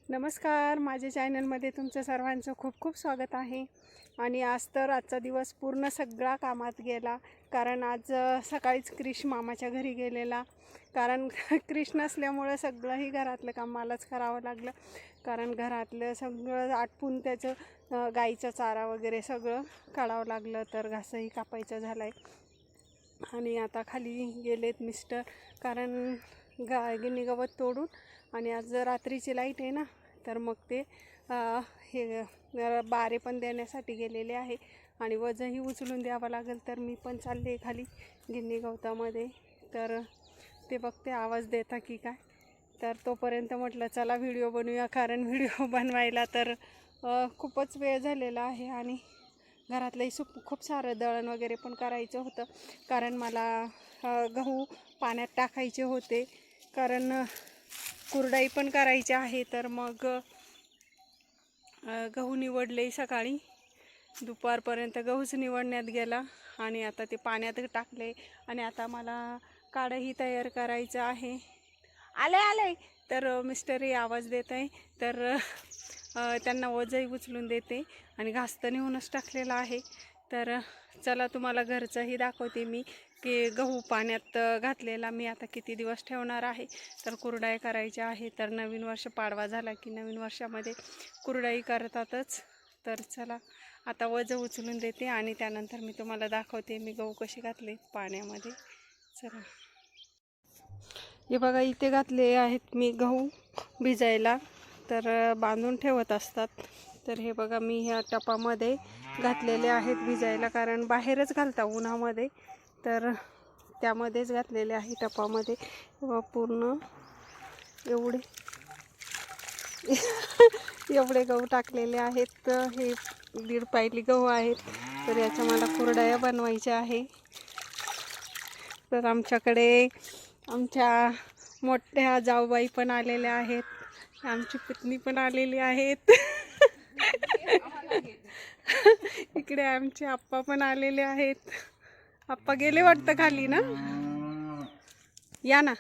नमस्कार, माझ्या चॅनलमध्ये तुमचं सर्वांचं खूप खूप स्वागत आहे. आणि आज तर आजचा दिवस पूर्ण सगळा कामात गेला, कारण आज सकाळीच क्रिश मामाच्या घरी गेलेला. कारण क्रिश नसल्यामुळं सगळंही घरातलं काम मलाच करावं लागलं, कारण घरातलं सगळं आटपून त्याचं गाईचा चारा वगैरे सगळं काढावं लागलं. तर घासही कापायचा झाला आहे आणि आता खाली गेलेत मिस्टर, कारण गिनी गवत तोडून. आणि आज रात्रीची लाईट आहे ना, तर मग ते हे बारे पण देण्यासाठी गेलेले आहे आणि वजनही उचलून द्यावं लागेल. तर मी पण चालले खाली गिन्नी गवतामध्ये. तर ते बघते आवाज देता की काय. तर तोपर्यंत म्हटलं चला व्हिडिओ बनवूया, कारण व्हिडिओ बनवायला तर खूपच वेळ झालेला आहे आणि घरातलंही खूप सारं दळण वगैरे पण करायचं होतं, कारण मला गहू पाण्यात टाकायचे होते, कारण कुरडई पण करायची आहे. तर मग गहू निवडले सकाळी, दुपारपर्यंत गहूच निवडण्यात गेला आणि आता ते पाण्यात टाकले आणि आता मला काढही तयार करायचं आहे. आले तर मिस्टरही आवाज देत आहे, तर त्यांना ओझंही उचलून देते आणि घास तर नेऊनच टाकलेला आहे. तर चला तुम्हाला घरचंही दाखवते मी, की गहू पाण्यात घातलेला मी आता किती दिवस ठेवणार आहे. तर कुरडया करायच्या आहे. तर नवीन वर्ष पाडवा झाला की नवीन वर्षामध्ये कुरडई करतातच. तर चला आता वजं उचलून देते आणि त्यानंतर मी तुम्हाला दाखवते मी गहू कसे घातले पाण्यामध्ये. चला, हे बघा इथे घातले आहेत मी गहू भिजायला, तर बांधून ठेवत असतात. तर हे बघा मी ह्या टपामध्ये घातलेले आहेत भिजायला, कारण बाहेरच घालता उन्हामध्ये, तर त्यामध्येच घातलेले आहे टपामध्ये. पूर्ण एवढे एवढे गहू टाकलेले आहेत. तर हे 1.5 पायली गहू आहेत. तर याच्या मला कुरडया बनवायच्या आहे. तर आमच्याकडे आमच्या मोठ्या जाऊबाई पण आलेल्या आहेत, आमची पत्नी पण आलेली आहेत. इकडे आमचे आप्पा पण आलेले आहेत. आप्पा गेले वाटतं खाली ना, या ना.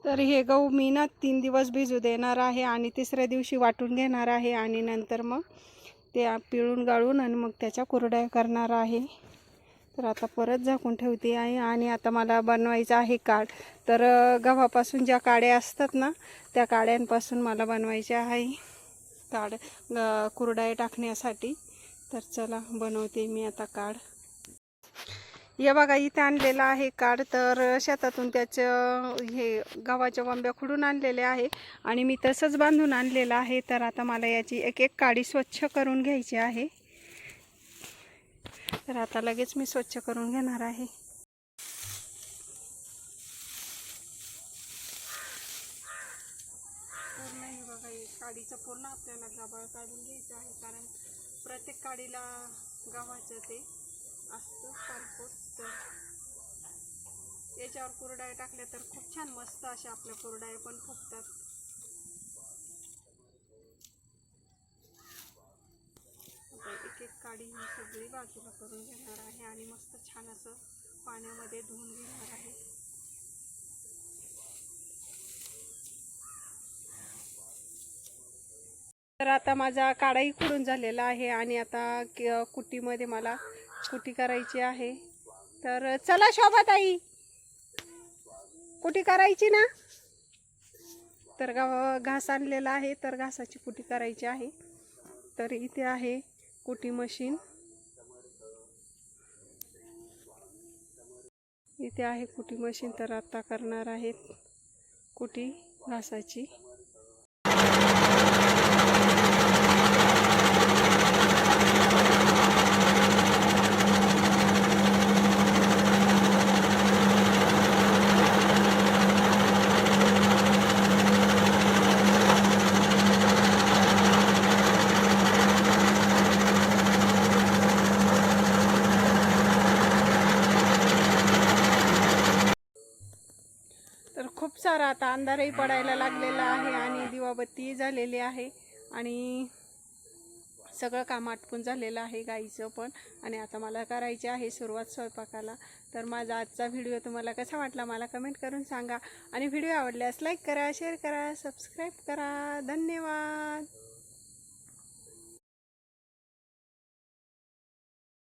तर हे गहू मी ना 3 दिवस भिजू देणार आहे आणि तिसऱ्या दिवशी वाटून घेणार आहे आणि नंतर मग ते पिळून गाळून आणि मग त्याच्या कुरडया करणार आहे. तर आता परत झाकून ठेवते आहे आणि आता मला बनवायचं आहे काढ. तर गव्हापासून ज्या काड्या असतात ना, त्या काड्यांपासून मला बनवायचे आहे काढ कुरडया टाकण्यासाठी. तर चला बनवते मी आता काढ. हे बघा इथे आणलेलं आहे काढ. तर शेतातून त्याचं हे गव्हाच्या वंब्या खुडून आणलेले आहे आणि मी तसंच बांधून आणलेलं आहे. तर आता मला याची एक एक काडी स्वच्छ करून घ्यायची आहे. तर आता लगेच मी स्वच्छ करून घेणार आहे. पूर्ण हे बघा काडीचं पूर्ण आपल्याला गबाळ काढून घ्यायचं आहे, कारण प्रत्येक काडीला गव्हाचं ते असतं पालपोट. तर याच्यावर कुरडया टाकल्या तर खूप छान मस्त अशा आपल्या कुरडया पण फुगतात. एक एक काडी ही सगळी बाजूला करून घेणार आहे आणि मस्त छान असं पाण्यामध्ये धुवून घेणार आहे. तर आता माझा काढाही खुडून झालेला आहे आणि आता कुटीमध्ये मला कुटी करायची आहे. तर चला शोभाताई, कुटी करायची ना. तर घास आणलेला आहे, तर घासाची कुटी करायची आहे. तर इथे आहे कुटी मशीन, इथे आहे कुटी मशीन. तर आता करणार आहेत कुटी घासाची. तर खूप सारा आता अंधारही पडायला लागलेला आहे आणि दिवाबत्ती झालेली आहे आणि सगळं काम आटपून झालेलं आहे गाईचं पण. आणि आता मला करायची आहे सुरुवात स्वयंपाकाला. तर माझा आजचा व्हिडिओ तुम्हाला कसा वाटला मला कमेंट करून सांगा. आणि व्हिडिओ आवडल्यास लाईक करा, शेअर करा, सबस्क्राईब करा. धन्यवाद.